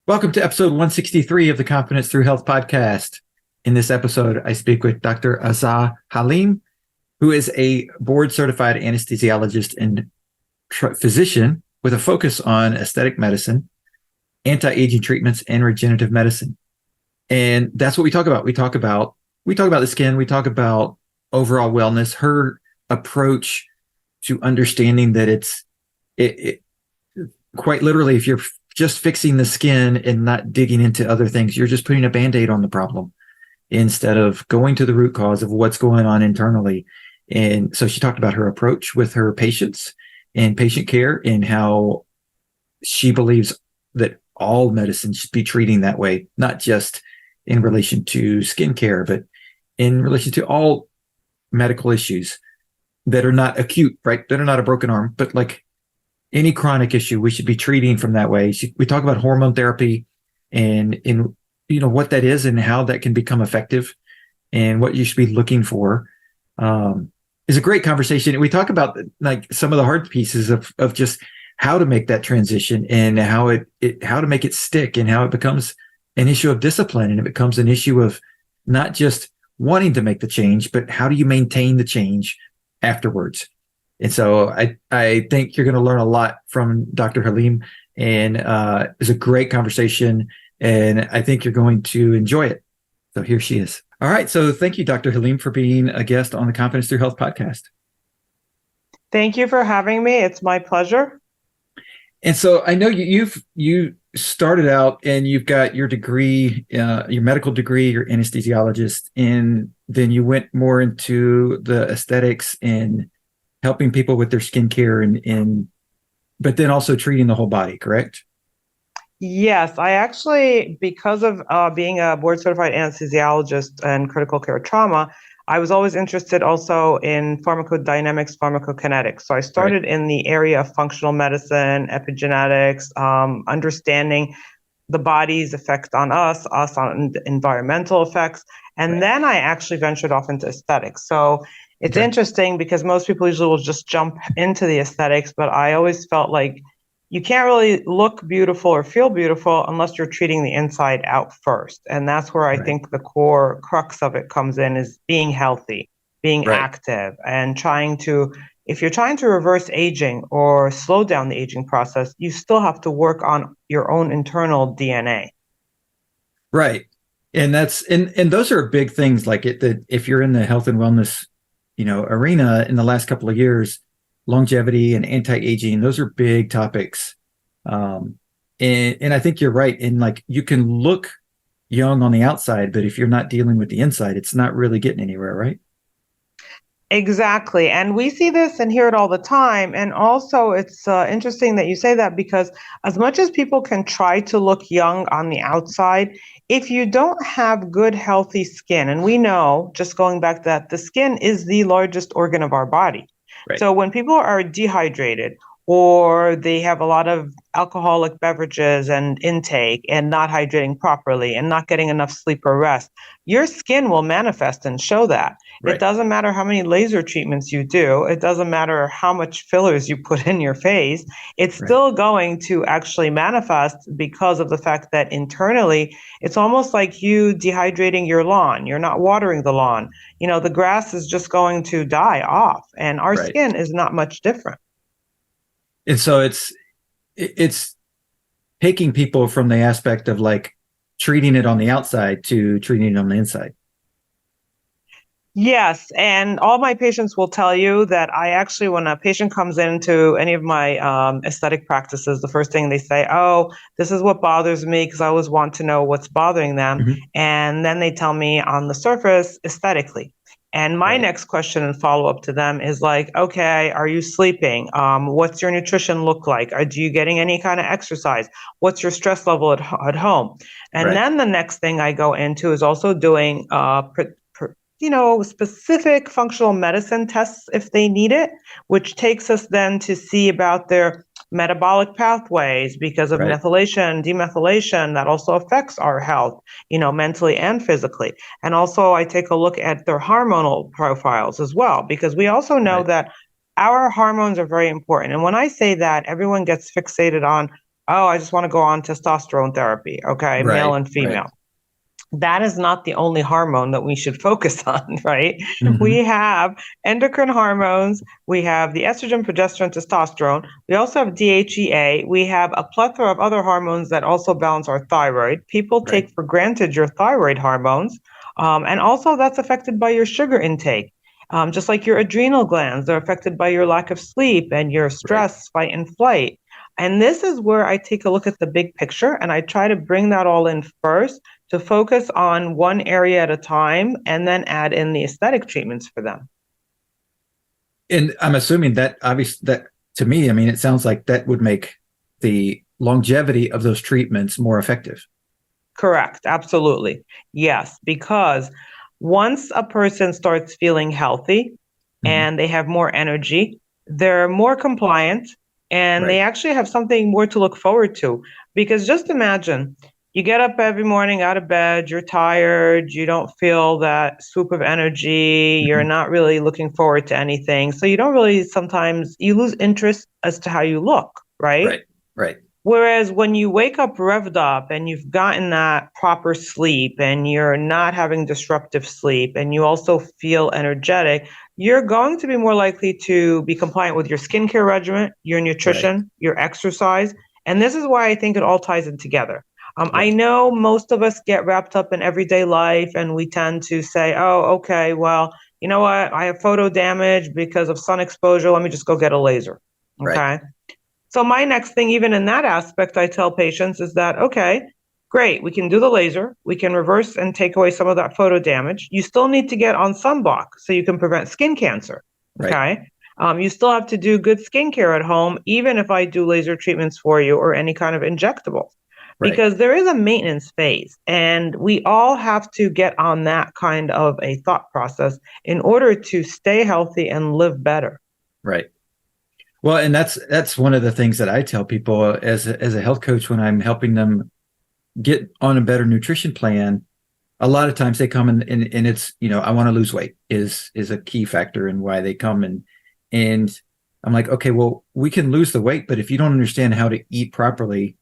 Welcome to episode 163 of the Confidence Through Health podcast. In this episode, I speak with Dr. Azza Halim, who is a board-certified anesthesiologist and physician with a focus on aesthetic medicine, anti-aging treatments, and regenerative medicine. And that's what we talk about. We talk about the skin. We talk about overall wellness. Her approach to understanding that it quite literally, if you're just fixing the skin and not digging into other things, you're just putting a Band-Aid on the problem instead of going to the root cause of what's going on internally. And so she talked about her approach with her patients and patient care and how she believes that all medicine should be treating that way, not just in relation to skin care, but in relation to all medical issues that are not acute, right? That are not a broken arm, but like any chronic issue, we should be treating from that way. We talk about hormone therapy and what that is and how that can become effective and what you should be looking for. Is a great conversation. We talk about like some of the hard pieces of just how to make that transition and how to make it stick and how it becomes an issue of discipline and it becomes an issue of not just wanting to make the change, but how do you maintain the change afterwards? And so I think you're going to learn a lot from Dr. Halim, and it's a great conversation, and I think you're going to enjoy it. So here she is. All right. So thank you, Dr. Halim, for being a guest on the Confidence Through Health podcast. Thank you for having me. It's my pleasure. And so I know you started out and you've got your degree, your medical degree, your anesthesiologist, and then you went more into the aesthetics and helping people with their skincare but then also treating the whole body, correct? Yes, I actually, because of being a board certified anesthesiologist and critical care trauma, I was always interested also in pharmacodynamics, pharmacokinetics. So I started in the area of functional medicine, epigenetics, understanding the body's effect on us on environmental effects. And then I actually ventured off into aesthetics. So it's interesting because most people usually will just jump into the aesthetics, but I always felt like you can't really look beautiful or feel beautiful unless you're treating the inside out first. And that's where I think the core crux of it comes in, is being healthy, being active, and if you're trying to reverse aging or slow down the aging process, you still have to work on your own internal DNA. Right. And those are big things, like that if you're in the health and wellness arena in the last couple of years, longevity and anti-aging, those are big topics. And I think you're right. And like, you can look young on the outside, but if you're not dealing with the inside, it's not really getting anywhere, right? Exactly. And we see this and hear it all the time. And also it's interesting that you say that, because as much as people can try to look young on the outside, if you don't have good, healthy skin, and we know, just going back, that the skin is the largest organ of our body. Right. So when people are dehydrated or they have a lot of alcoholic beverages and intake and not hydrating properly and not getting enough sleep or rest, your skin will manifest and show that. Right. It doesn't matter how many laser treatments you do. It doesn't matter how much fillers you put in your face. It's still going to actually manifest, because of the fact that internally, it's almost like you dehydrating your lawn. You're not watering the lawn. The grass is just going to die off, and our skin is not much different. And so it's taking people from the aspect of like treating it on the outside to treating it on the inside. Yes. And all my patients will tell you that I actually, when a patient comes into any of my aesthetic practices, the first thing they say, oh, this is what bothers me, because I always want to know what's bothering them. Mm-hmm. And then they tell me on the surface aesthetically. And my next question and follow-up to them is like, okay, are you sleeping? What's your nutrition look like? Are you getting any kind of exercise? What's your stress level at home? And then the next thing I go into is also doing specific functional medicine tests if they need it, which takes us then to see about their metabolic pathways, because of methylation, demethylation, that also affects our health, mentally and physically. And also I take a look at their hormonal profiles as well, because we also know that our hormones are very important. And when I say that, everyone gets fixated on oh, I just want to go on testosterone therapy. Okay, male Right. and female. Right. That is not the only hormone that we should focus on, right? We Hmm. have endocrine hormones, we have the estrogen, progesterone, testosterone, we also have DHEA, we have a plethora of other hormones that also balance our thyroid. People Right. take for granted your thyroid hormones, and also that's affected by your sugar intake. Just like your adrenal glands, they're affected by your lack of sleep and your Right. stress, fight and flight. And this is where I take a look at the big picture and I try to bring that all in first to focus on one area at a time and then add in the aesthetic treatments for them. And I'm assuming that obviously that to me, I mean, it sounds like that would make the longevity of those treatments more effective. Correct. Absolutely. Yes. Because once a person starts feeling healthy Mhm. and they have more energy, they're more compliant and Right. they actually have something more to look forward to. Because just imagine you get up every morning out of bed, you're tired, you don't feel that swoop of energy, you're Mhm. not really looking forward to anything. So you don't really sometimes you lose interest as to how you look, right? Right. Right. Whereas when you wake up revved up and you've gotten that proper sleep and you're not having disruptive sleep and you also feel energetic, you're going to be more likely to be compliant with your skincare regimen, your Right. nutrition, your exercise. And this is why I think it all ties in together. I Right. know most of us get wrapped up in everyday life and we tend to say, oh, okay, well, you know what? I have photo damage because of sun exposure. Let me just go get a laser. Right. Okay. So my next thing, even in that aspect, I tell patients is that, okay, great, we can do the laser, we can reverse and take away some of that photo damage. You still need to get on sunblock so you can prevent skin cancer. Right. Okay. You still have to do good skincare at home, even if I do laser treatments for you or any kind of injectables, Right. because there is a maintenance phase and we all have to get on that kind of a thought process in order to stay healthy and live better. Right. Well, and that's one of the things that I tell people as a health coach when I'm helping them get on a better nutrition plan. A lot of times they come and it's, I want to lose weight is a key factor in why they come and I'm like, okay, well, we can lose the weight, but if you don't understand how to eat properly,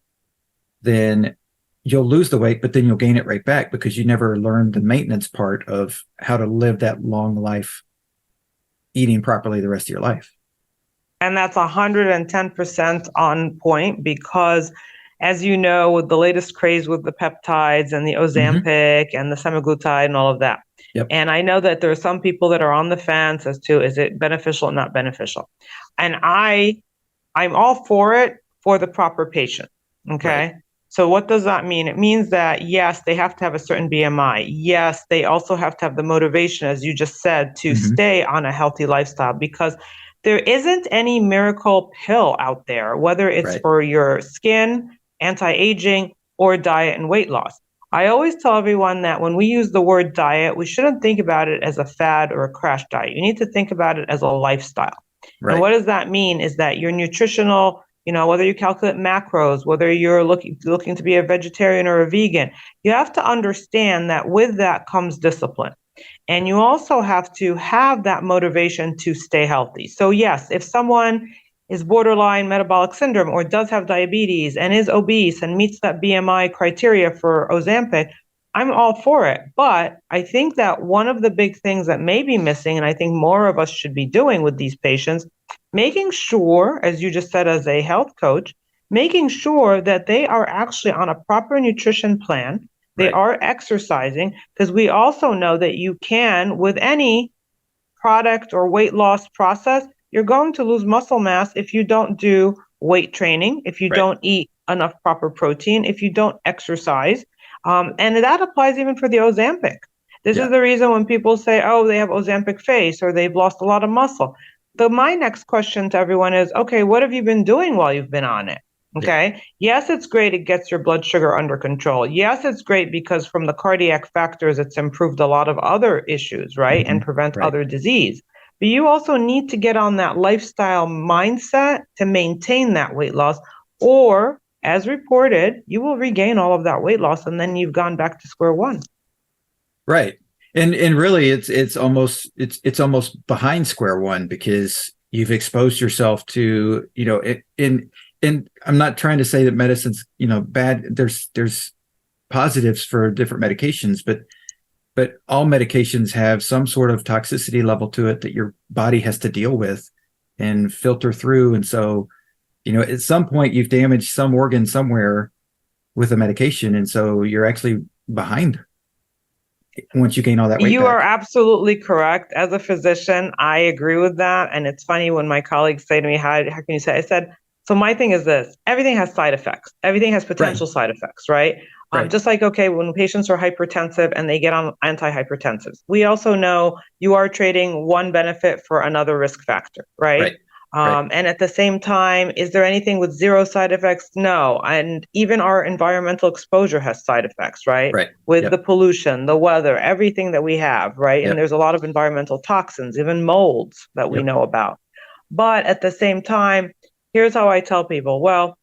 then you'll lose the weight, but then you'll gain it right back because you never learned the maintenance part of how to live that long life eating properly the rest of your life. And that's 110% on point because, as you know, with the latest craze with the peptides and the Hmm. Ozempic and the semaglutide and all of that. Yep. And I know that there are some people that are on the fence as to is it beneficial or not beneficial. And I'm all for it for the proper patient. Right. Okay. So what does that mean? It means that yes, they have to have a certain BMI. Yes, they also have to have the motivation, as you just said, to Hmm. stay on a healthy lifestyle because there isn't any miracle pill out there, whether it's Right. for your skin, anti-aging, or diet and weight loss. I always tell everyone that when we use the word diet, we shouldn't think about it as a fad or a crash diet. You need to think about it as a lifestyle. And Right. what does that mean is that your nutritional, whether you calculate macros, whether you're looking to be a vegetarian or a vegan, you have to understand that with that comes discipline. And you also have to have that motivation to stay healthy. So, yes, if someone is borderline metabolic syndrome or does have diabetes and is obese and meets that BMI criteria for Ozempic, I'm all for it. But I think that one of the big things that may be missing, and I think more of us should be doing with these patients, making sure, as you just said, as a health coach, making sure that they are actually on a proper nutrition plan, they Right. are exercising, because we also know that you can, with any product or weight loss process, you're going to lose muscle mass if you don't do weight training, if you Right. don't eat enough proper protein, if you don't exercise. And that applies even for the Ozempic. This is Yeah. the reason when people say, oh, they have Ozempic face or they've lost a lot of muscle. My next question to everyone is, okay, what have you been doing while you've been on it? Yeah. Okay. Yes, it's great. It gets your blood sugar under control. Yes, it's great because from the cardiac factors, it's improved a lot of other issues, right? Hmm. And prevent Right. other disease. But you also need to get on that lifestyle mindset to maintain that weight loss. Or, as reported, you will regain all of that weight loss and then you've gone back to square one. Right. And really it's almost behind square one because you've exposed yourself to, in and I'm not trying to say that medicine's, bad. There's positives for different medications, but all medications have some sort of toxicity level to it that your body has to deal with and filter through. And so, at some point you've damaged some organ somewhere with a medication. And so you're actually behind once you gain all that weight You back. are absolutely correct. As a physician, I agree with that. And it's funny when my colleagues say to me, how can you say? I said, so my thing is this: everything has side effects. Everything has potential side effects, right? Right. Just like, okay, when patients are hypertensive and they get on antihypertensives, we also know you are trading one benefit for another risk factor, right? And at the same time, is there anything with zero side effects? No. And even our environmental exposure has side effects, right? With Yep. the pollution, the weather, everything that we have, right? Yep. And there's a lot of environmental toxins, even molds that we Yep. know about. But at the same time, here's how I tell people, well,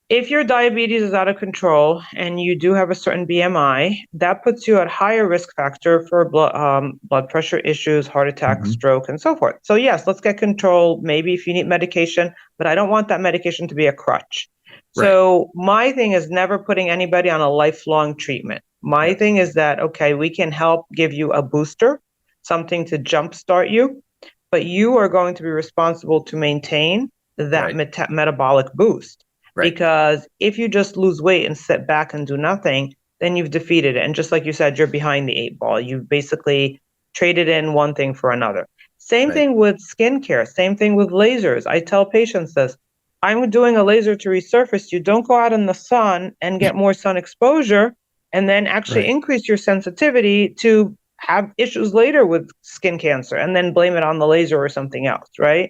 if your diabetes is out of control and you do have a certain BMI, that puts you at higher risk factor for blood pressure issues, heart attack, Mhm. stroke, and so forth. So yes, let's get control. Maybe if you need medication, but I don't want that medication to be a crutch. So my thing is never putting anybody on a lifelong treatment. My thing is that, okay, we can help give you a booster, something to jumpstart you, but you are going to be responsible to maintain that metabolic boost. Because if you just lose weight and sit back and do nothing, then you've defeated it. And just like you said, you're behind the eight ball. You've basically traded in one thing for another. Same thing with skincare, same thing with lasers. I tell patients this: I'm doing a laser to resurface you. Don't go out in the sun and get more sun exposure and then actually increase your sensitivity to have issues later with skin cancer and then blame it on the laser or something else, right?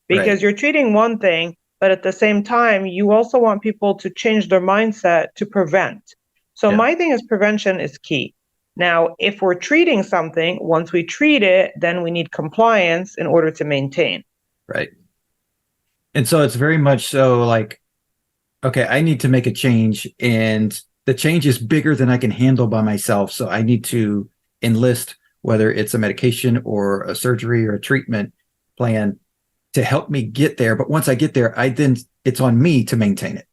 Because you're treating one thing, but at the same time, you also want people to change their mindset to prevent. So my thing is prevention is key. Now, if we're treating something, once we treat it, then we need compliance in order to maintain. And so it's very much so like, okay, I need to make a change, and the change is bigger than I can handle by myself. So I need to enlist, whether it's a medication or a surgery or a treatment plan, to help me get there. But once I get there, it's on me to maintain it.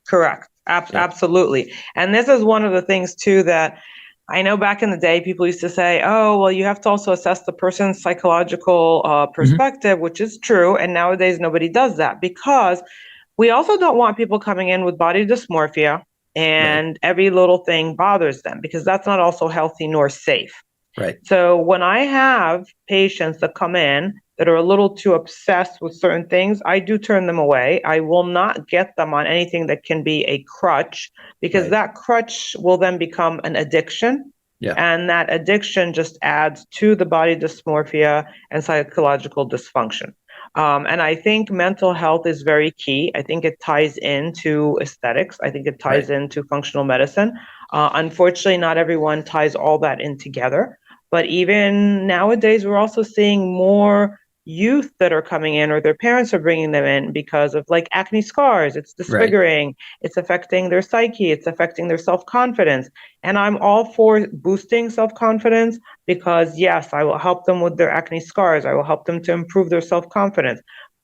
Correct. Absolutely. And this is one of the things too that I know back in the day, people used to say, oh, well, you have to also assess the person's psychological perspective, which is true. And nowadays, nobody does that because we also don't want people coming in with body dysmorphia and every little thing bothers them, because that's not also healthy nor safe. So when I have patients that come in that are a little too obsessed with certain things, I do turn them away. I will not get them on anything that can be a crutch, because that crutch will then become an addiction. And that addiction just adds to the body dysmorphia and psychological dysfunction. And I think mental health is very key. I think it ties into aesthetics. I think it ties into functional medicine. Unfortunately, not everyone ties all that in together. But even nowadays, we're also seeing more youth that are coming in, or their parents are bringing them in because of like acne scars. It's disfiguring. It's affecting their psyche. It's affecting their self-confidence. And I'm all for boosting self-confidence, because yes, I will help them with their acne scars. I will help them to improve their self-confidence.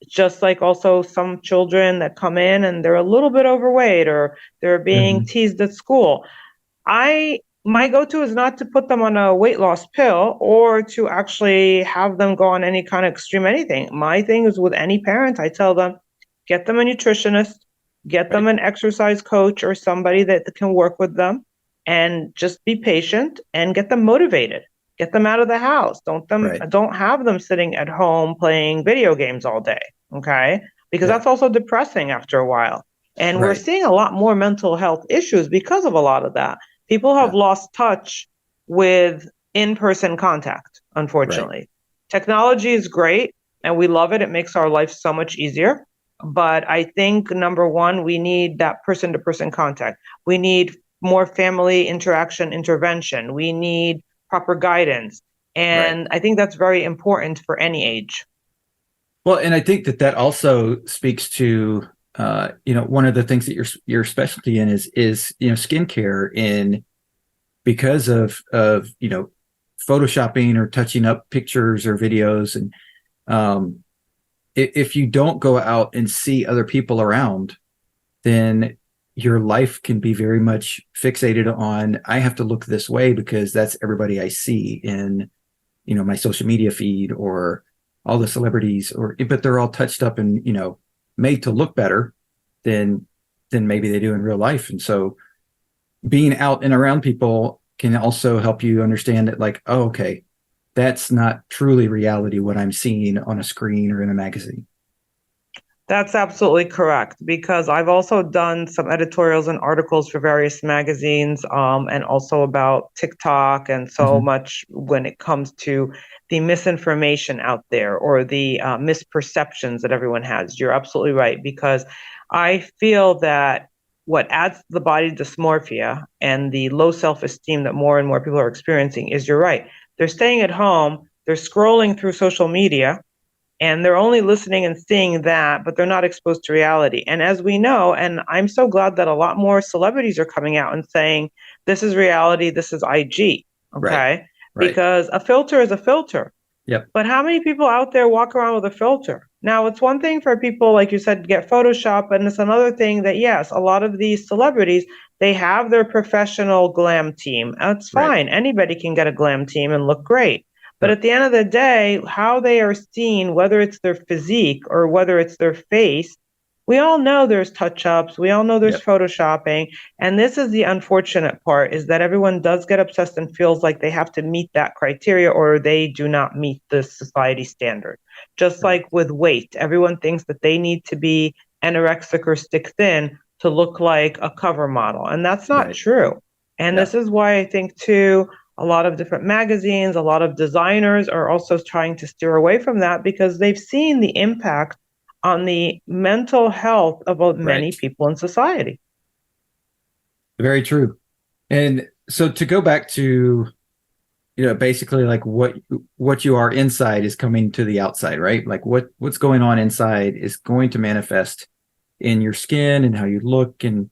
Just like also some children that come in and they're a little bit overweight, or they're being teased at school. My go-to is not to put them on a weight loss pill or to actually have them go on any kind of extreme anything. My thing is with any parent, I tell them, get them a nutritionist, get them an exercise coach or somebody that can work with them, and just be patient and get them motivated. Get them out of the house. Don't have them sitting at home playing video games all day, okay? Because that's also depressing after a while. And we're seeing a lot more mental health issues because of a lot of that. People have lost touch with in-person contact, unfortunately. Technology is great and we love it. It makes our life so much easier. But I think, number one, we need that person-to-person contact. We need more family interaction, intervention. We need proper guidance. And I think that's very important for any age. Well, and I think that also speaks to one of the things that your specialty in is skincare, in because of photoshopping or touching up pictures or videos, and if you don't go out and see other people around, then your life can be very much fixated on, I have to look this way because that's everybody I see in, my social media feed, or all the celebrities, but they're all touched up and, made to look better than maybe they do in real life. And so being out and around people can also help you understand that, like, oh, okay, that's not truly reality, what I'm seeing on a screen or in a magazine. That's absolutely correct, because I've also done some editorials and articles for various magazines, and also about TikTok and so much when it comes to the misinformation out there, or the misperceptions that everyone has. You're absolutely right, because I feel that what adds to the body dysmorphia and the low self-esteem that more and more people are experiencing is, you're right, they're staying at home, they're scrolling through social media, and they're only listening and seeing that, but they're not exposed to reality. And as we know, and I'm so glad that a lot more celebrities are coming out and saying, this is reality, this is IG, okay? Right. Because a filter is a filter. Yep. But how many people out there walk around with a filter? Now, it's one thing for people, like you said, to get Photoshop, and it's another thing that, yes, a lot of these celebrities, they have their professional glam team. That's fine. Right. Anybody can get a glam team and look great. But at the end of the day, how they are seen, whether it's their physique or whether it's their face, we all know there's touch-ups, we all know there's photoshopping. And this is the unfortunate part, is that everyone does get obsessed and feels like they have to meet that criteria, or they do not meet the society standard. Just like with weight, everyone thinks that they need to be anorexic or stick thin to look like a cover model. And that's not true. And this is why I think, too, a lot of different magazines, a lot of designers are also trying to steer away from that, because they've seen the impact on the mental health of many people in society. Very true. And so to go back to, basically, like, what you are inside is coming to the outside, right? Like what's going on inside is going to manifest in your skin and how you look. And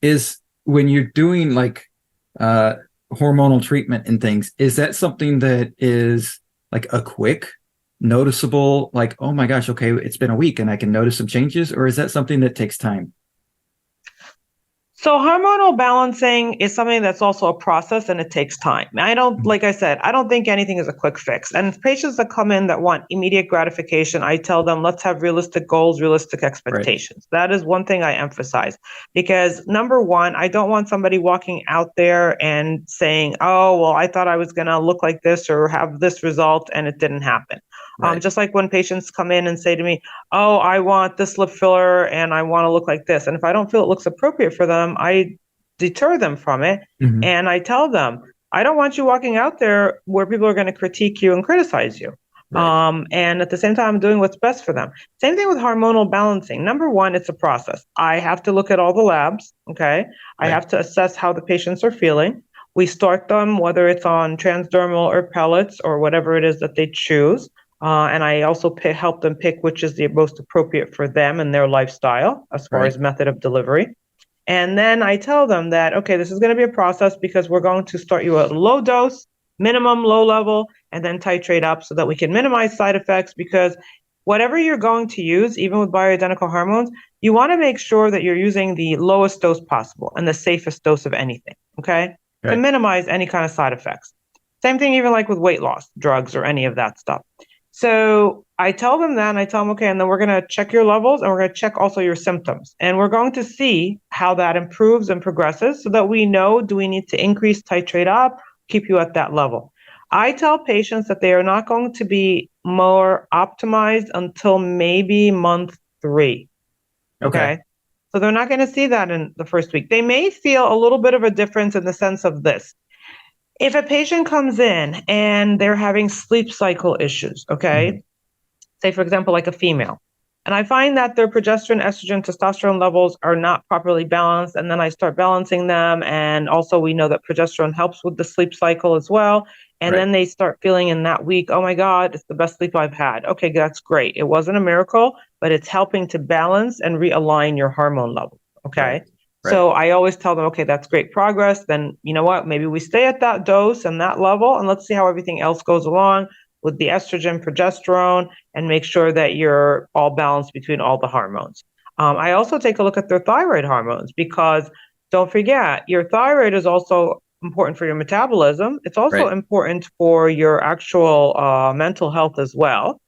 is when you're doing like hormonal treatment and things, is that something that is like a quick noticeable, like, oh my gosh, okay, it's been a week and I can notice some changes, or is that something that takes time? So hormonal balancing is something that's also a process, and it takes time. Like I said, I don't think anything is a quick fix. And patients that come in that want immediate gratification, I tell them, let's have realistic goals, realistic expectations. That is one thing I emphasize, because number one, I don't want somebody walking out there and saying, oh, well, I thought I was going to look like this or have this result, and it didn't happen. Just like when patients come in and say to me, oh, I want this lip filler and I want to look like this. And if I don't feel it looks appropriate for them, I deter them from it. And I tell them, I don't want you walking out there where people are going to critique you and criticize you. And at the same time, I'm doing what's best for them. Same thing with hormonal balancing. Number one, it's a process. I have to look at all the labs. Okay. I have to assess how the patients are feeling. We start them, whether it's on transdermal or pellets or whatever it is that they choose. And I also help them pick which is the most appropriate for them and their lifestyle as far as method of delivery. And then I tell them that, okay, this is going to be a process, because we're going to start you at a low dose, minimum, low level, and then titrate up so that we can minimize side effects. Because whatever you're going to use, even with bioidentical hormones, you want to make sure that you're using the lowest dose possible and the safest dose of anything, okay? To minimize any kind of side effects. Same thing even like with weight loss drugs or any of that stuff. So I tell them that, and I tell them, okay, and then we're going to check your levels, and we're going to check also your symptoms. And we're going to see how that improves and progresses so that we know, do we need to increase, titrate up, keep you at that level. I tell patients that they are not going to be more optimized until maybe month 3. Okay. So they're not going to see that in the first week. They may feel a little bit of a difference in the sense of this. If a patient comes in and they're having sleep cycle issues, okay, say, for example, like a female, and I find that their progesterone, estrogen, testosterone levels are not properly balanced, and then I start balancing them, and also we know that progesterone helps with the sleep cycle as well, and then they start feeling in that week, oh my God, it's the best sleep I've had. Okay, that's great. It wasn't a miracle, but it's helping to balance and realign your hormone level, okay? So I always tell them, okay, that's great progress. Then you know what? Maybe we stay at that dose and that level, and let's see how everything else goes along. with the estrogen, progesterone, and make sure that you're all balanced between all the hormones. I also take a look at their thyroid hormones because don't forget, your thyroid is also important for your metabolism. It's also Right. important for your actual mental health as well.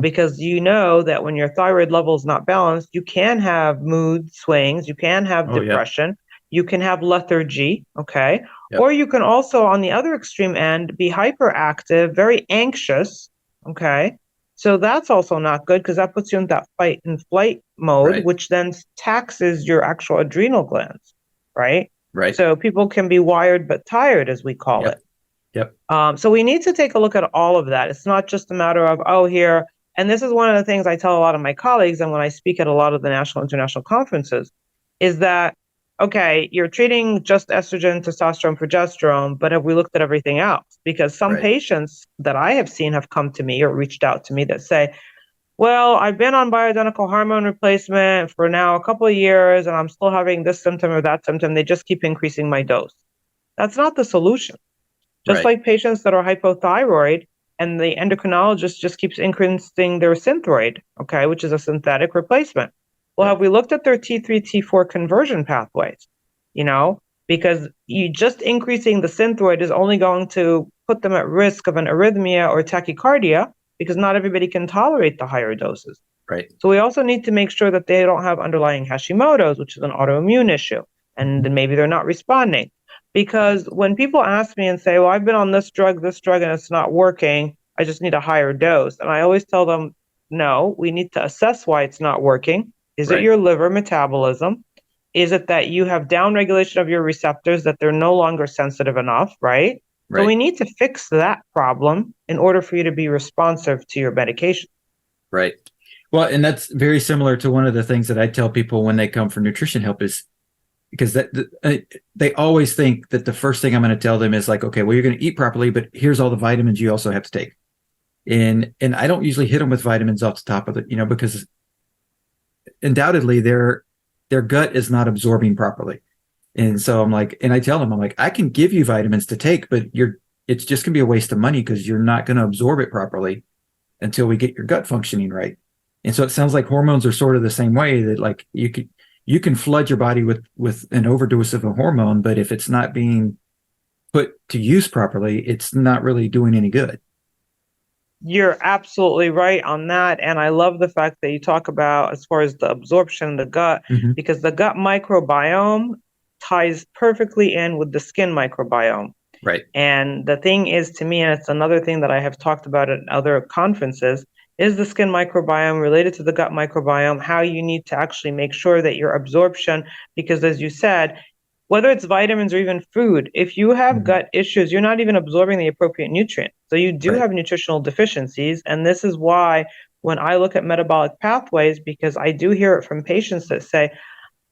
Because you know that when your thyroid level is not balanced, you can have mood swings, you can have Oh, yeah. depression, you can have lethargy, okay? Yep. Or you can also, on the other extreme end, be hyperactive, very anxious, okay? So that's also not good because that puts you in that fight and flight mode, Right. which then taxes your actual adrenal glands, right? Right. So people can be wired but tired, as we call Yep. it. Yep. So we need to take a look at all of that. It's not just a matter of, oh, here, and this is one of the things I tell a lot of my colleagues, and when I speak at a lot of the national international conferences, is that, okay, you're treating just estrogen, testosterone, progesterone, but have we looked at everything else? Because some Right. patients that I have seen have come to me or reached out to me that say, well, I've been on bioidentical hormone replacement for now a couple of years, and I'm still having this symptom or that symptom. They just keep increasing my dose. That's not the solution. Just Right. like patients that are hypothyroid and the endocrinologist just keeps increasing their synthroid, okay, which is a synthetic replacement. Well, Yep. have we looked at their T3, T4 conversion pathways? You know, because you just increasing the synthroid is only going to put them at risk of an arrhythmia or tachycardia because not everybody can tolerate the higher doses. Right. So we also need to make sure that they don't have underlying Hashimoto's, which is an autoimmune issue, and then maybe they're not responding. Because when people ask me and say, well, I've been on this drug, and it's not working, I just need a higher dose. And I always tell them, no, we need to assess why it's not working. Is it Right. your liver metabolism? Is it that you have downregulation of your receptors, that they're no longer sensitive enough, right? So we Right. need to fix that problem in order for you to be responsive to your medication. Right. Well, and that's very similar to one of the things that I tell people when they come for nutrition help is because they always think that the first thing I'm going to tell them is like, okay, well, you're going to eat properly, but here's all the vitamins you also have to take. And I don't usually hit them with vitamins off the top of it, because undoubtedly their gut is not absorbing properly. And so I'm like, and I tell them, I'm like, I can give you vitamins to take, but it's just going to be a waste of money because you're not going to absorb it properly until we get your gut functioning right. And so it sounds like hormones are sort of the same way, that like you can flood your body with an overdose of a hormone, but if it's not being put to use properly, it's not really doing any good. You're absolutely right on that. And I love the fact that you talk about as far as the absorption in the gut, Mm-hmm. because the gut microbiome ties perfectly in with the skin microbiome. Right. And the thing is, to me, and it's another thing that I have talked about at other conferences, is the skin microbiome related to the gut microbiome, how you need to actually make sure that your absorption, because as you said, whether it's vitamins or even food, if you have gut issues, you're not even absorbing the appropriate nutrient. So you do Right. have nutritional deficiencies. And this is why when I look at metabolic pathways, because I do hear it from patients that say,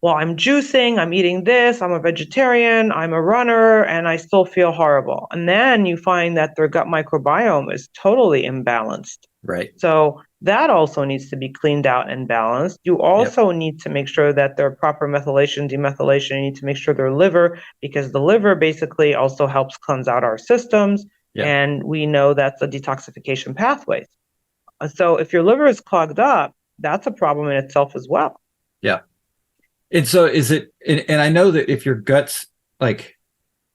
well, I'm juicing, I'm eating this, I'm a vegetarian, I'm a runner, and I still feel horrible. And then you find that their gut microbiome is totally imbalanced. Right. So that also needs to be cleaned out and balanced. You also need to make sure that there are proper methylation, demethylation. You need to make sure their liver, because the liver basically also helps cleanse out our systems. Yep. And we know that's a detoxification pathways. So if your liver is clogged up, that's a problem in itself as well. Yeah. And so is it, and I know that if your gut's like,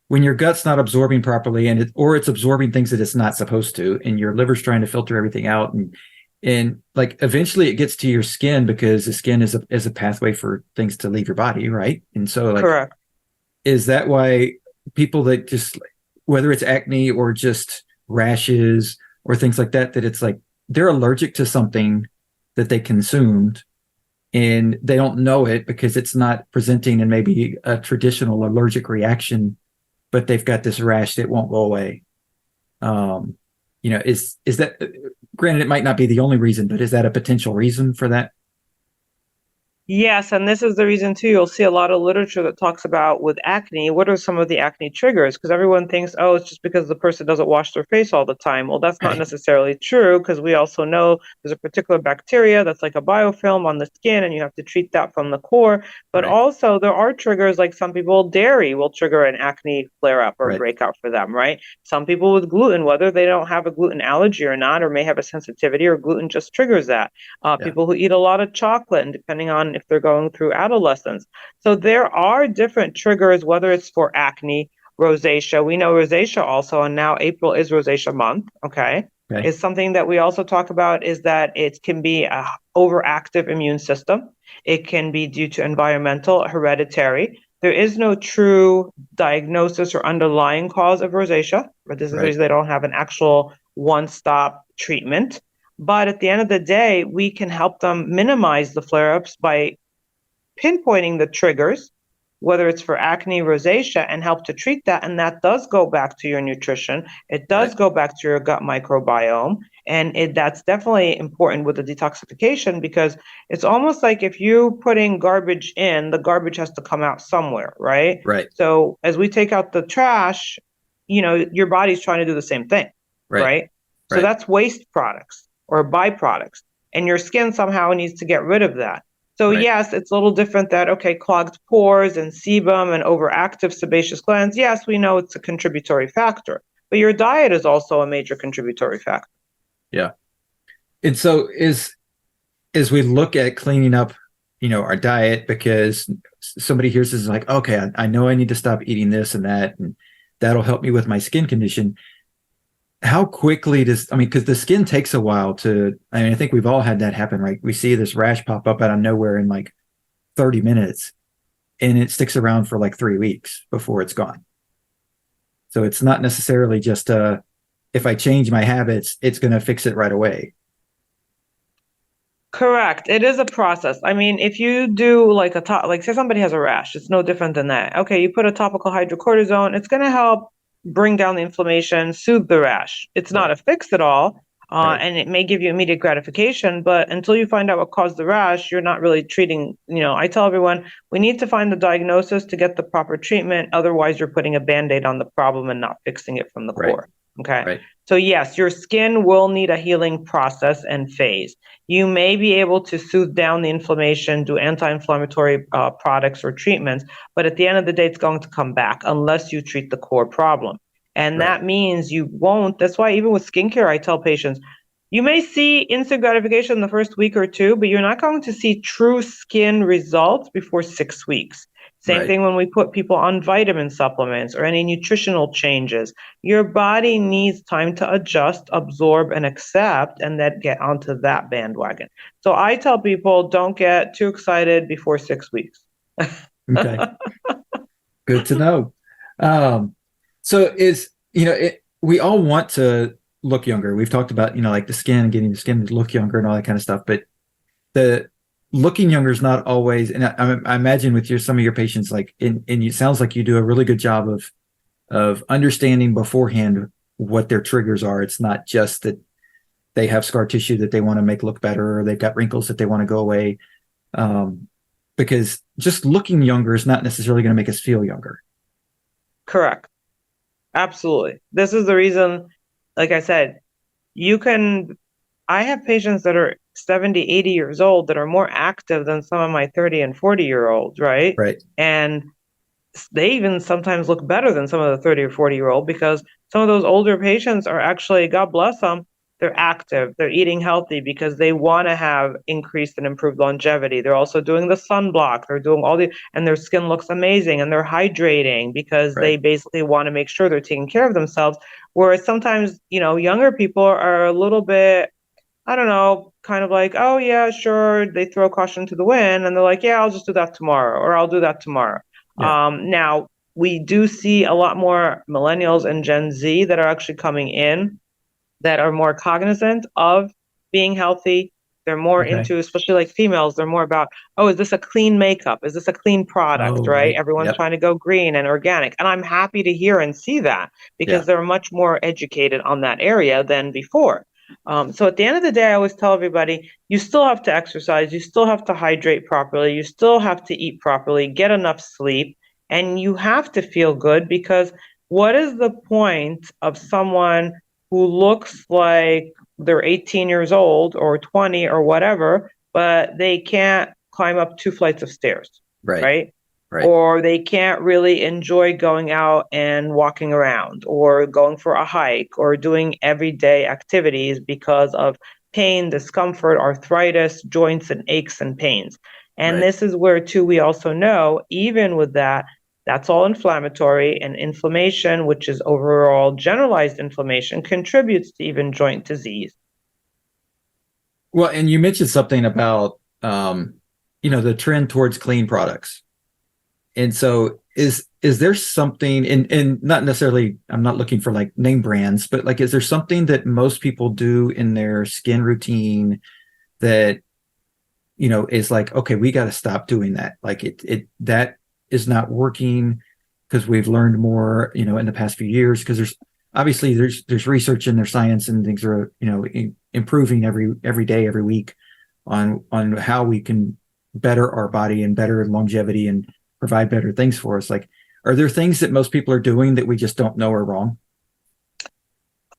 when your gut's not absorbing properly or it's absorbing things that it's not supposed to, and your liver's trying to filter everything out, and like eventually it gets to your skin because the skin is a pathway for things to leave your body, right? And so like, correct. Is that why people that just, whether it's acne or just rashes or things like that, that it's like they're allergic to something that they consumed and they don't know it because it's not presenting in maybe a traditional allergic reaction, but they've got this rash that won't go away. Is that, granted, it might not be the only reason, but is that a potential reason for that? Yes, and this is the reason too. You'll see a lot of literature that talks about with acne, what are some of the acne triggers? Because everyone thinks, oh, it's just because the person doesn't wash their face all the time. Well, that's not Right. necessarily true because we also know there's a particular bacteria that's like a biofilm on the skin and you have to treat that from the core. But Right. also there are triggers like some people, dairy will trigger an acne flare up or a Right. breakout for them, right? Some people with gluten, whether they don't have a gluten allergy or not, or may have a sensitivity or gluten just triggers that. Yeah. People who eat a lot of chocolate, and depending on if they're going through adolescence. So there are different triggers, whether it's for acne, rosacea. We know rosacea also, and now April is rosacea month. Okay. Okay. Is something that we also talk about is that it can be a overactive immune system. It can be due to environmental, hereditary. There is no true diagnosis or underlying cause of rosacea, but this is the Right. reason they don't have an actual one-stop treatment. But at the end of the day, we can help them minimize the flare ups by pinpointing the triggers, whether it's for acne, rosacea, and help to treat that. And that does go back to your nutrition. It does Right. go back to your gut microbiome. And that's definitely important with the detoxification because it's almost like if you putting garbage in, the garbage has to come out somewhere, right? Right. So as we take out the trash, your body's trying to do the same thing, Right. right? So Right. that's waste products or byproducts. And your skin somehow needs to get rid of that. So Right. yes, it's a little different that, okay, clogged pores and sebum and overactive sebaceous glands. Yes, we know it's a contributory factor, but your diet is also a major contributory factor. Yeah. And so as we look at cleaning up, our diet, because somebody hears this is like, okay, I know I need to stop eating this and that, and that'll help me with my skin condition. How quickly because the skin takes a while I think we've all had that happen, right? We see this rash pop up out of nowhere in like 30 minutes and it sticks around for like 3 weeks before it's gone. So it's not necessarily just, if I change my habits, it's going to fix it right away. Correct. It is a process. I mean, if you do like like say somebody has a rash, it's no different than that. Okay, you put a topical hydrocortisone, it's going to help bring down the inflammation, soothe the rash. It's not Right. a fix at all, Right. and it may give you immediate gratification, but until you find out what caused the rash, you're not really treating. I tell everyone we need to find the diagnosis to get the proper treatment. Otherwise, you're putting a band-aid on the problem and not fixing it from the Right. core. Okay. Right. So yes, your skin will need a healing process and phase. You may be able to soothe down the inflammation, do anti-inflammatory products or treatments, but at the end of the day, it's going to come back unless you treat the core problem. And Right. that means you won't. That's why even with skincare, I tell patients, you may see instant gratification the first week or two, but you're not going to see true skin results before 6 weeks. Same Right. thing when we put people on vitamin supplements or any nutritional changes. Your body needs time to adjust, absorb, and accept, and then get onto that bandwagon. So I tell people don't get too excited before 6 weeks. Okay. Good to know. So we all want to look younger. We've talked about, like the skin, getting the skin to look younger and all that kind of stuff, but the looking younger is not always, and I imagine with some of your patients, like, and it sounds like you do a really good job of understanding beforehand what their triggers are. It's not just that they have scar tissue that they want to make look better, or they've got wrinkles that they want to go away. Because just looking younger is not necessarily going to make us feel younger. Correct. Absolutely. This is the reason, like I said, I have patients that are 70, 80 years old that are more active than some of my 30 and 40-year-olds, right? Right. And they even sometimes look better than some of the 30 or 40-year-old because some of those older patients are actually, God bless them, they're active, they're eating healthy because they want to have increased and improved longevity. They're also doing the sunblock, they're doing and their skin looks amazing and they're hydrating because they Right. basically want to make sure they're taking care of themselves. Whereas sometimes, younger people are a little bit, I don't know, kind of like, oh yeah, sure. They throw caution to the wind and they're like, yeah, I'll just do that tomorrow, or I'll do that tomorrow. Yeah. Now we do see a lot more millennials and Gen Z that are actually coming in that are more cognizant of being healthy. They're more Okay. into, especially like females, they're more about, oh, is this a clean makeup? Is this a clean product? Oh, Right? right. Everyone's Yep. trying to go green and organic. And I'm happy to hear and see that because Yeah. they're much more educated on that area than before. So at the end of the day, I always tell everybody, you still have to exercise, you still have to hydrate properly, you still have to eat properly, get enough sleep, and you have to feel good, because what is the point of someone who looks like they're 18 years old or 20 or whatever, but they can't climb up 2 flights of stairs, Right. right? Right. Or they can't really enjoy going out and walking around or going for a hike or doing everyday activities because of pain, discomfort, arthritis, joints and aches and pains. And Right. this is where, too, we also know, even with that, that's all inflammatory, and inflammation, which is overall generalized inflammation, contributes to even joint disease. Well, and you mentioned something about, the trend towards clean products. And so is there something, and not necessarily, I'm not looking for like name brands, but like, is there something that most people do in their skin routine that, is like, okay, we got to stop doing that. Like that is not working because we've learned more, in the past few years, because there's research and there's science and things are, improving every day, every week on how we can better our body and better longevity and provide better things for us. Like, are there things that most people are doing that we just don't know are wrong?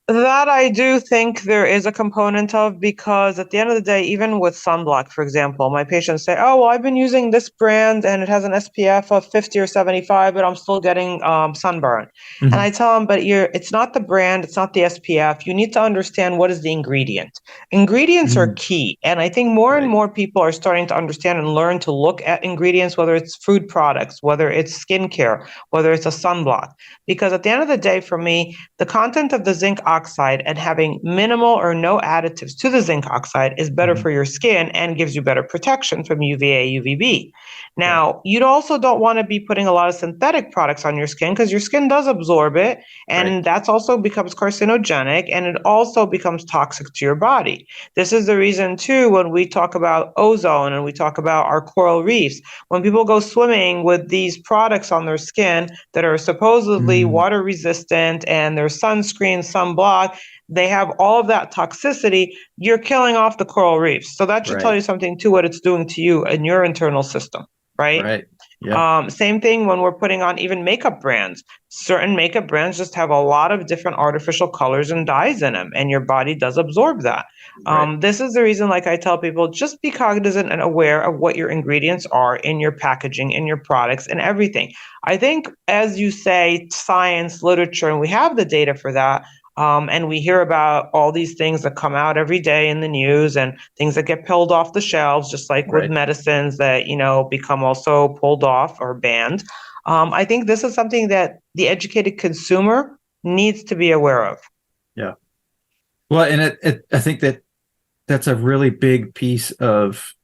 That I do think there is a component of, because at the end of the day, even with sunblock, for example, my patients say, "Oh, well, I've been using this brand and it has an SPF of 50 or 75, but I'm still getting sunburn." And Mm-hmm. I tell them, "But it's not the brand, it's not the SPF. You need to understand what is the ingredient. Ingredients are Mm-hmm. key." And I think more and Right. more people are starting to understand and learn to look at ingredients, whether it's food products, whether it's skincare, whether it's a sunblock. Because at the end of the day, for me, the content of the zinc oxide and having minimal or no additives to the zinc oxide is better Mm-hmm. for your skin and gives you better protection from UVA, UVB. Right. Now, you also don't want to be putting a lot of synthetic products on your skin, because your skin does absorb it, Right. and that's also becomes carcinogenic, and it also becomes toxic to your body. This is the reason, too, when we talk about ozone and we talk about our coral reefs, when people go swimming with these products on their skin that are supposedly Mm-hmm. water resistant and their sunscreen, sunblock, they have all of that toxicity, you're killing off the coral reefs. So that should tell Right. you something too, what it's doing to you and your internal system, right? Right. Yeah. Same thing when we're putting on even makeup brands. Certain makeup brands just have a lot of different artificial colors and dyes in them, and your body does absorb that. Right. This is the reason, like I tell people, just be cognizant and aware of what your ingredients are in your packaging, in your products, and everything. I think, as you say, science, literature, and we have the data for that. And we hear about all these things that come out every day in the news and things that get pulled off the shelves, just like with Right. medicines that, become also pulled off or banned. I think this is something that the educated consumer needs to be aware of. Yeah. Well, and I think that's a really big piece of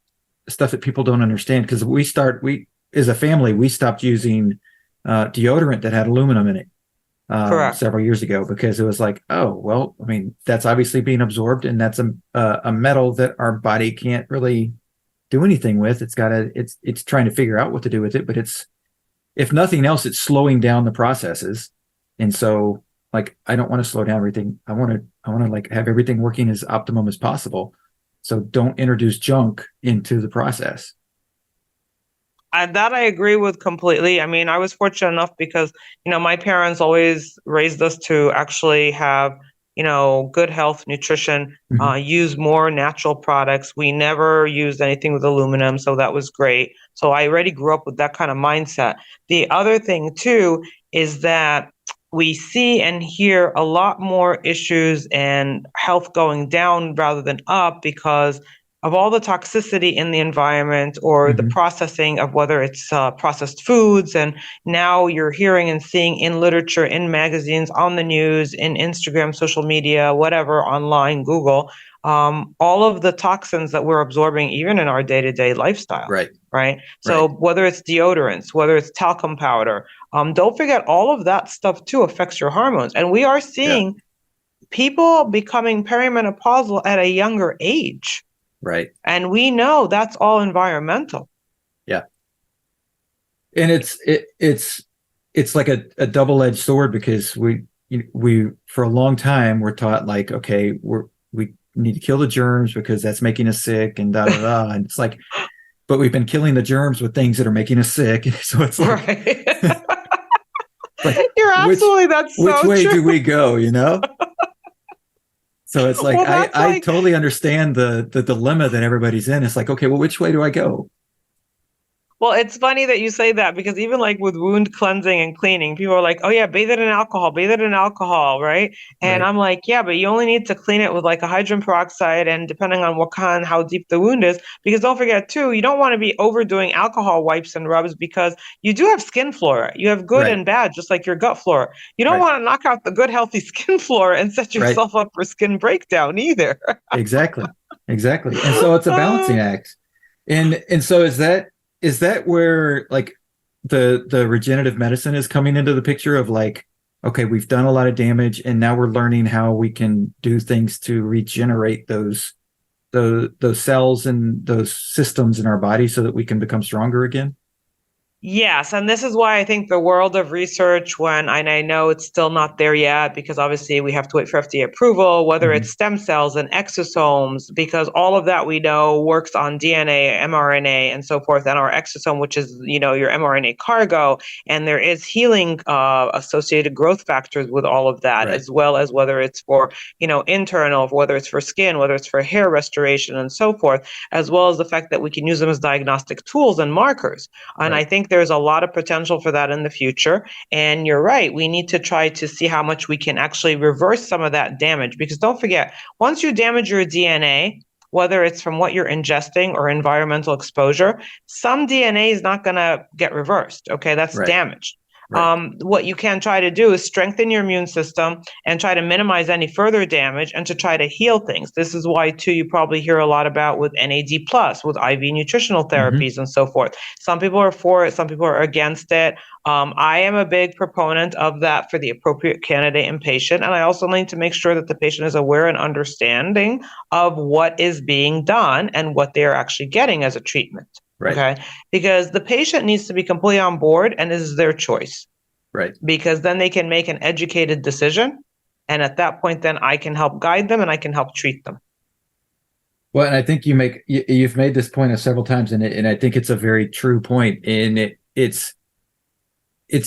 stuff that people don't understand, because we as a family, we stopped using deodorant that had aluminum in it Correct. several years ago, because it was like, oh, well, I mean, that's obviously being absorbed, and that's a metal that our body can't really do anything with. It's trying to figure out what to do with it, but if nothing else, it's slowing down the processes. And so, like, I don't want to slow down everything. I want to like have everything working as optimum as possible. So don't introduce junk into the process. And that I agree with completely. I mean, I was fortunate enough because, my parents always raised us to actually have, good health, nutrition, Mm-hmm. use more natural products. We never used anything with aluminum, so that was great. So I already grew up with that kind of mindset. The other thing, too, is that we see and hear a lot more issues and health going down rather than up, because of all the toxicity in the environment, or the Mm-hmm. processing of whether it's processed foods. And now you're hearing and seeing in literature, in magazines, on the news, in Instagram, social media, whatever, online, Google, all of the toxins that we're absorbing, even in our day-to-day lifestyle. Right. Right. So Right. whether it's deodorants, whether it's talcum powder, don't forget all of that stuff too affects your hormones. And we are Yeah. seeing people becoming perimenopausal at a younger age. Right. And we know that's all environmental. Yeah. And it's like a double-edged sword, because we for a long time we're taught, like, okay, we need to kill the germs because that's making us sick and da da da. And it's like, but we've been killing the germs with things that are making us sick. So it's like, Right. like You're absolutely, that's which so way true. do we go, you know? So it's like, Well, that's I like, totally understand the dilemma that everybody's in. It's like, okay, well, which way do I go? well, it's funny that you say that because even like with wound cleansing and cleaning, people are like, oh yeah, bathe it in alcohol, bathe it in alcohol, right? And Right. I'm like, yeah, but you only need to clean it with like a hydrogen peroxide and depending on what kind, how deep the wound is, because don't forget too, you don't want to be overdoing alcohol wipes and rubs because you do have skin flora. You have good Right. and bad, just like your gut flora. You don't Right. want to knock out the good, healthy skin flora and set Right. yourself up for skin breakdown either. Exactly. Exactly. And so it's a balancing act. And so is that where like the regenerative medicine is coming into the picture of like, okay, we've done a lot of damage and now we're learning how we can do things to regenerate those cells and those systems in our body so that we can become stronger again? Yes, and this is why I think the world of research, and I know it's still not there yet because obviously we have to wait for FDA approval, whether Mm-hmm. it's stem cells and exosomes, because all of that we know works on DNA, mRNA, and so forth, and our exosome, which is, you know, your mRNA cargo, and there is healing associated growth factors with all of that, Right. as well as whether it's for, you know, internal, whether it's for skin, whether it's for hair restoration, and so forth, as well as the fact that we can use them as diagnostic tools and markers. And Right. I think there's a lot of potential for that in the future. And you're right, we need to try to see how much we can actually reverse some of that damage. Because don't forget, once you damage your DNA, whether it's from what you're ingesting or environmental exposure, some DNA is not going to get reversed. Okay, that's Right. damaged. Right. What you can try to do is strengthen your immune system and try to minimize any further damage and to try to heal things. This is why, too, you probably hear a lot about with NAD+, with IV nutritional Mm-hmm. therapies and so forth. Some people are for it, some people are against it. I am a big proponent of that for the appropriate candidate and patient. And I also need to make sure that the patient is aware and understanding of what is being done and what they are actually getting as a treatment. Right. Okay. Because the patient needs to be completely on board and this is their choice. Right. Because then they can make an educated decision. And at that point, then I can help guide them and I can help treat them. Well, and I think you've made this point several times, and I think it's a very true point. And it's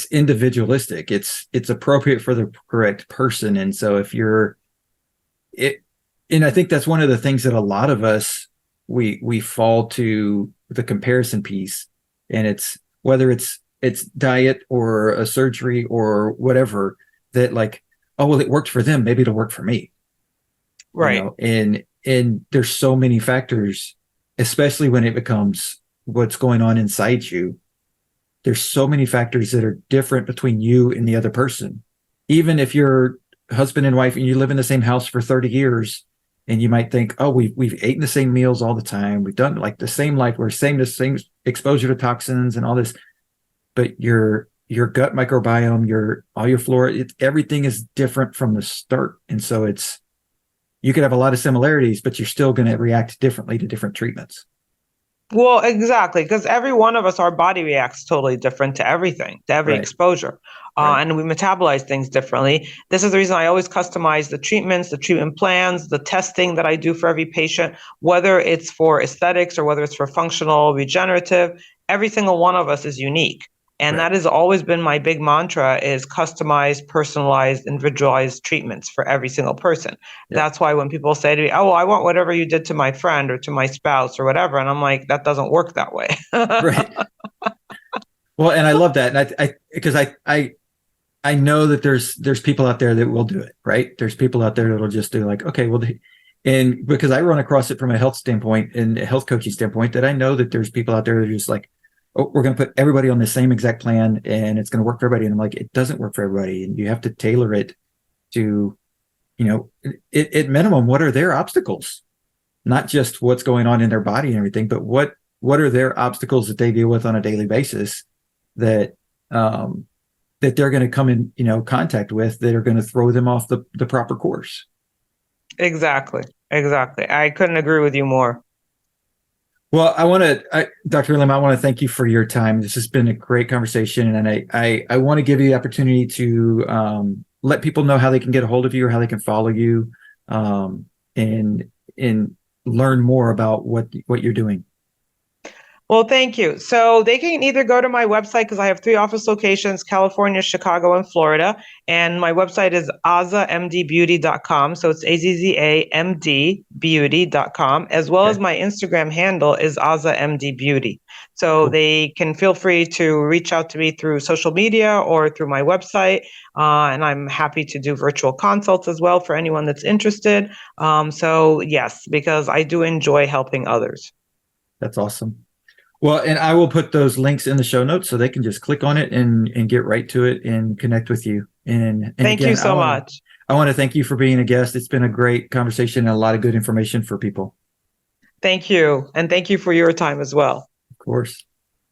individualistic. It's appropriate for the correct person. And so if you're it, and I think that's one of the things that a lot of us we fall to the comparison piece, and it's whether it's diet or a surgery or whatever that like, oh well, it worked for them, maybe it'll work for me. Right. You know? And there's so many factors, especially when it becomes what's going on inside you. There's so many factors that are different between you and the other person. Even if you're husband and wife and you live in the same house for 30 years and you might think, oh, we've eaten the same meals all the time. We've done like the same life. We're the same exposure to toxins and all this. But your gut microbiome, all your flora, everything is different from the start. And so you could have a lot of similarities, but you're still going to react differently to different treatments. Well, exactly, because every one of us, our body reacts totally different to everything, to every Right. exposure, Right. and we metabolize things differently. This is the reason I always customize the treatments, the treatment plans, the testing that I do for every patient, whether it's for aesthetics or whether it's for functional, regenerative. Every single one of us is unique. And Right. that has always been my big mantra is customized, personalized, individualized treatments for every single person. Yeah. That's why when people say to me, oh, well, I want whatever you did to my friend or to my spouse or whatever. And I'm like, that doesn't work that way. Right. Well, and I love that. And because I know that there's people out there that will do it, right? There's people out there that'll just do like, okay, well, and because I run across it from a health standpoint and a health coaching standpoint, that I know that there's people out there that are just like, oh, we're going to put everybody on the same exact plan and it's going to work for everybody. And I'm like, it doesn't work for everybody. And you have to tailor it to, you know, at minimum, what are their obstacles? Not just what's going on in their body and everything, but what are their obstacles that they deal with on a daily basis that that they're going to come in, contact with that are going to throw them off the proper course. Exactly. I couldn't agree with you more. Well, Dr. Lim, I want to thank you for your time. This has been a great conversation, and I want to give you the opportunity to let people know how they can get a hold of you or how they can follow you, and and learn more about what you're doing? Well, thank you. So they can either go to my website because I have 3 office locations, California, Chicago, and Florida. And my website is azzamdbeauty.com. So it's AZZAMDbeauty.com, as well as Okay. my Instagram handle is azzamdbeauty. So Cool. they can feel free to reach out to me through social media or through my website. And I'm happy to do virtual consults as well for anyone that's interested. So yes, because I do enjoy helping others. That's awesome. Well, and I will put those links in the show notes so they can just click on it and get right to it and connect with you. And Thank you again, so much. I want to thank you for being a guest. It's been a great conversation and a lot of good information for people. Thank you. And thank you for your time as well. Of course.